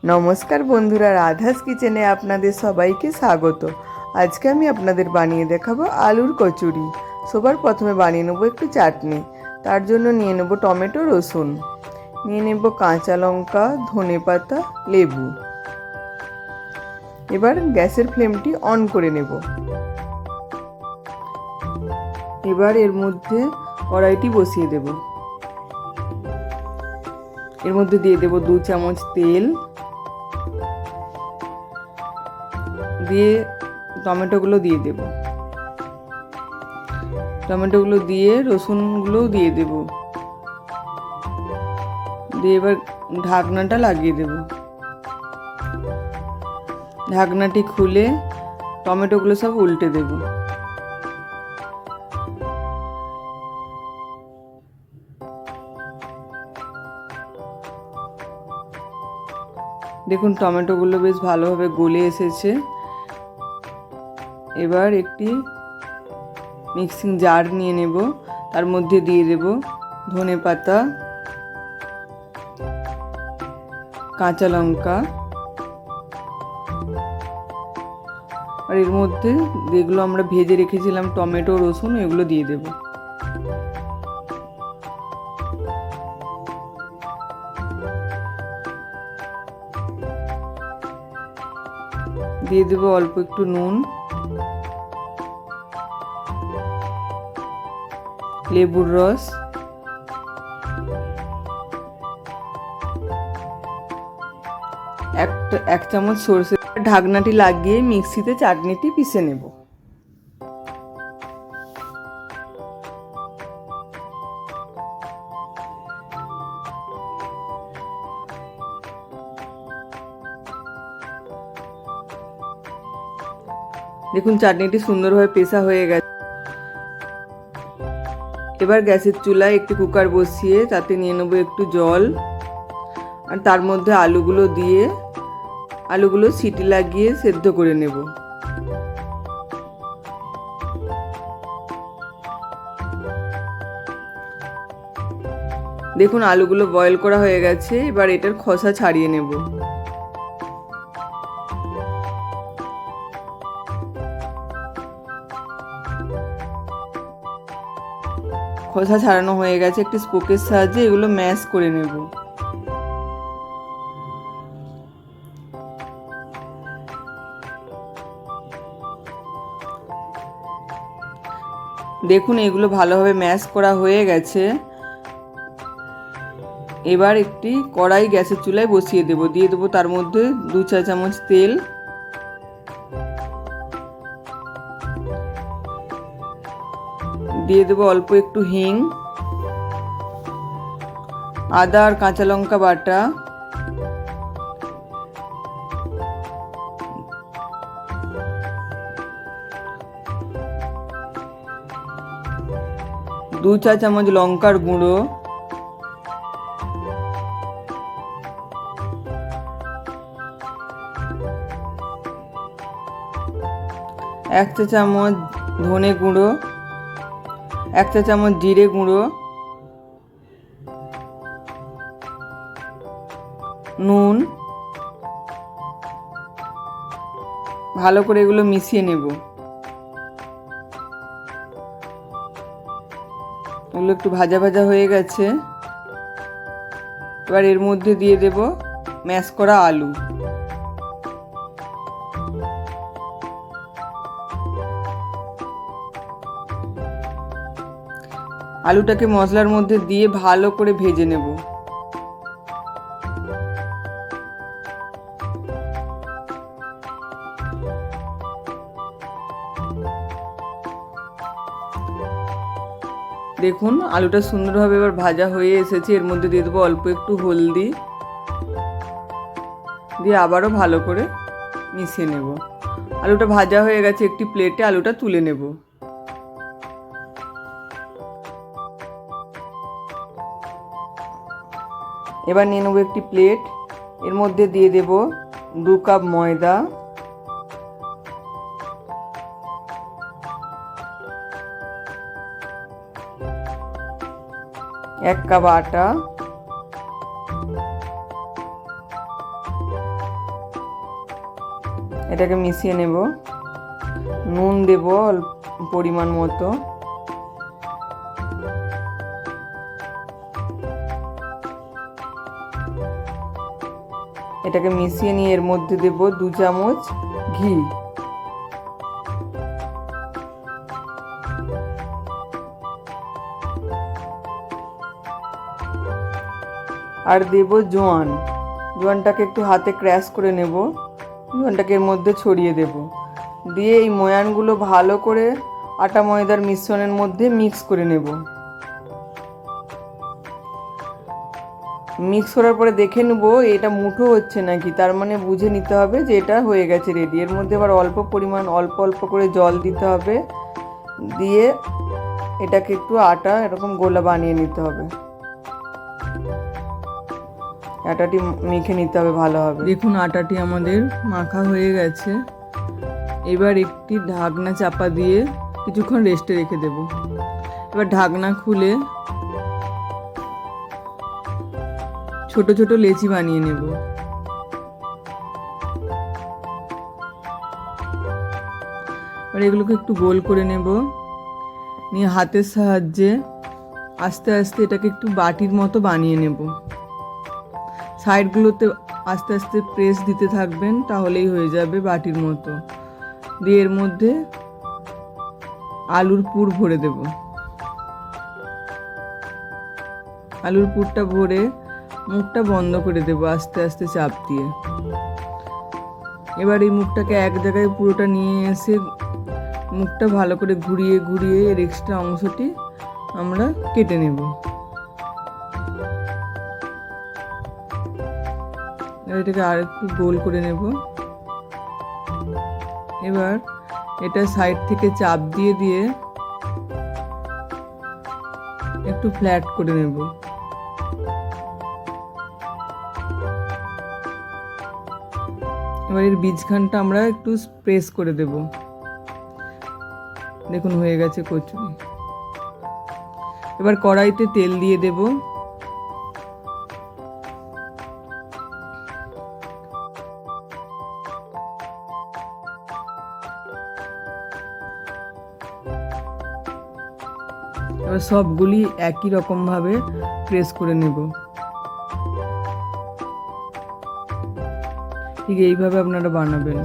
নমস্কার বন্ধুরা, রাধাস কিচেনে আপনাদের সবাইকে স্বাগত। আজকে আমি আপনাদের বানিয়ে দেখাবো আলুর কচুরি। সবার প্রথমে বানিয়ে নেবো একটু চাটনি। তার জন্য নিয়ে নেব টমেটো, রসুন, নিয়ে নেব কাঁচা লঙ্কা, ধনেপাতা, লেবু। এবার গ্যাসের ফ্লেমটি অন করে নেব। এবার এর মধ্যে কড়াইটি বসিয়ে দেব। এর মধ্যে দিয়ে দেব 2 চামচ তেল, দিয়ে টমেটোগুলো দিয়ে দেব। টমেটোগুলো দিয়ে রসুনগুলোও দিয়ে দেব, দিয়ে এবার ঢাকনাটা লাগিয়ে দেব। ঢাকনাটি খুলে টমেটোগুলো সব উল্টে দেব। দেখুন টমেটোগুলো বেশ ভালোভাবে গলে এসেছে। এবার একটি মিক্সিং জার নিয়ে নেব, তার মধ্যে দিয়ে দেব ধনেপাতা, কাঁচা লঙ্কা, আর এর মধ্যে যেগুলো আমরা ভেজে রেখেছিলাম টমেটো, রসুন, এগুলো দিয়ে দেব। দিয়ে দেব অল্প একটু নুন, লেবুর রস, এক চামচ সরষে। ঢাকনাটি লাগিয়ে মিক্সিতে চাটনিটি পিষে নেব। দেখুন চাটনিটি সুন্দরভাবে পেষা হয়ে গেছে। এবার গ্যাসের চুলায় একটি কুকার বসিয়ে তাতে নিয়ে নেব একটু জল, আর তার মধ্যে আলুগুলো দিয়ে আলুগুলো সিটি লাগিয়ে সেদ্ধ করে নেব। দেখুন আলুগুলো বয়েল করা হয়ে গেছে। এবার এটার খোসা ছাড়িয়ে নেব। খোসা ছাড়ানো হয়ে গেছে। একটি স্পোকের সাহায্যে এগুলো ম্যাশ করে নেব। দেখুন এগুলো ভালোভাবে ম্যাশ করা হয়ে গেছে। এবার একটি কড়াই গ্যাসের চুলায় বসিয়ে দেব। দিয়ে দেবো তার মধ্যে 2 চা চামচ তেল, দিয়ে দেবো অল্প একটু হিং, আদা আর কাঁচা লঙ্কা বাটা, দু চা চামচ লঙ্কার গুঁড়ো, 1 চা চামচ ধনে গুঁড়ো, 1 চা চামচ জিরে গুঁড়ো, নুন। ভালো করে এগুলো মিশিয়ে নেব। এগুলো একটু ভাজা ভাজা হয়ে গেছে। এবার এর মধ্যে দিয়ে দেব ম্যাশ করা আলু। আলুটাকে মশলার মধ্যে দিয়ে ভালো করে ভেজে নেব। দেখুন আলুটা সুন্দরভাবে এবার ভাজা হয়ে এসেছে। এর মধ্যে দিয়ে দেবো অল্প একটু হলদি, দিয়ে আবারও ভালো করে মিশিয়ে নেব। আলুটা ভাজা হয়ে গেছে। একটি প্লেটে আলুটা তুলে নেব। এবার নিয়ে নেব একটি প্লেট। এর মধ্যে দিয়ে দেব 2 কাপ ময়দা, 1 কাপ আটা, এটাকে মিশিয়ে নেব। নুন দেব পরিমাণ মতো। এটাকে মিশিয়ে নিয়ে এর মধ্যে দেব 2 চামচ ঘি। আর দেব জোয়ান। জোয়ানটাকে একটু হাতে ক্র্যাশ করে নেব। জোয়ানটাকে এর মধ্যে ছড়িয়ে দেব। দিয়ে এই ময়ানগুলো ভালো করে আটা ময়দার মিশ্রণের মধ্যে মিক্স করে নেব। মিক্স করার পরে দেখে নেব এটা মুঠো হচ্ছে নাকি, তার মানে বুঝে নিতে হবে যে এটা হয়ে গেছে রেডি। এর মধ্যে আবার অল্প পরিমাণ অল্প অল্প করে জল দিতে হবে। দিয়ে এটাকে একটু আটা এরকম গোলা বানিয়ে নিতে হবে। আটাটি মেখে নিতে হবে ভালোভাবে। দেখুন আটাটি আমাদের মাখা হয়ে গেছে। এবার একটি ঢাকনা চাপা দিয়ে কিছুক্ষণ রেস্টে রেখে দেব। এবার ঢাকনা খুলে ছোট ছোট লেচি বানিয়ে নেব। এবার এগুলোকে একটু গোল করে নেব। নিয়ে হাতের সাহায্যে আস্তে আস্তে এটাকে একটু বাটির মতো বানিয়ে নেব। সাইডগুলোতে আস্তে আস্তে প্রেস দিতে থাকবেন, তাহলেই হয়ে যাবে বাটির মতো। দিয়ে এর মধ্যে আলুর পুর ভরে দেব। আলুর পুরটা ভরে মুখটা বন্ধ করে দেব আস্তে আস্তে চাপ দিয়ে। এবার এই মুখটাকে এক জায়গায় পুরোটা নিয়ে এসে মুখটা ভালো করে ঘুরিয়ে ঘুরিয়ে এর এক্সট্রা অংশটি আমরা কেটে নেব। এটাকে আর একটু গোল করে নেব। এবার এটা সাইড থেকে চাপ দিয়ে দিয়ে একটু ফ্ল্যাট করে নেব। এবার এর বীজখানটা আমরা একটু প্রেস করে দেব। দেখুন হয়ে গেছে কচুরি। এবার কড়াইতে তেল দিয়ে দেব। এবার সবগুলি একই রকম ভাবে প্রেস করে নেব। ঠিক এইভাবে আপনারা বানাবেন।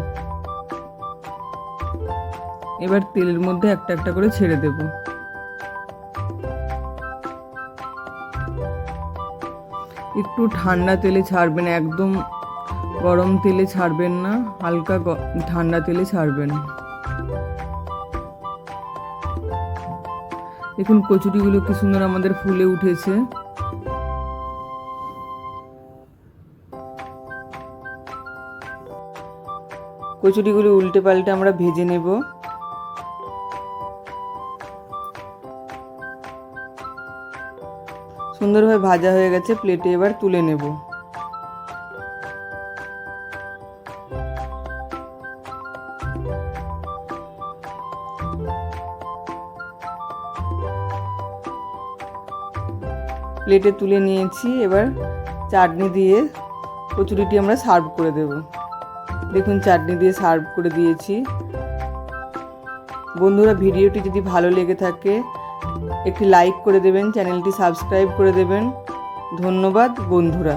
এবার তেলের মধ্যে একটা একটা করে ছেড়ে দেব। একটু ঠান্ডা তেলে ছাড়বেন, একদম গরম তেলে ছাড়বেন না, হালকা ঠান্ডা তেলে ছাড়বেন। দেখুন কচুরিগুলো কি সুন্দর আমাদের ফুলে উঠেছে। কচুরিগুলো উল্টে পাল্টে আমরা ভেজে নেব। সুন্দরভাবে ভাজা হয়ে গেছে, প্লেটে এবার তুলে নেব। প্লেটে তুলে নিয়েছি। এবার চাটনি দিয়ে কচুরিটি আমরা সার্ভ করে দেব। দেখুন চাটনি দিয়ে সার্ভ করে দিয়েছি। বন্ধুরা ভিডিওটি যদি ভালো লেগে থাকে একটি লাইক করে দেবেন, চ্যানেলটি সাবস্ক্রাইব করে দেবেন। ধন্যবাদ বন্ধুরা।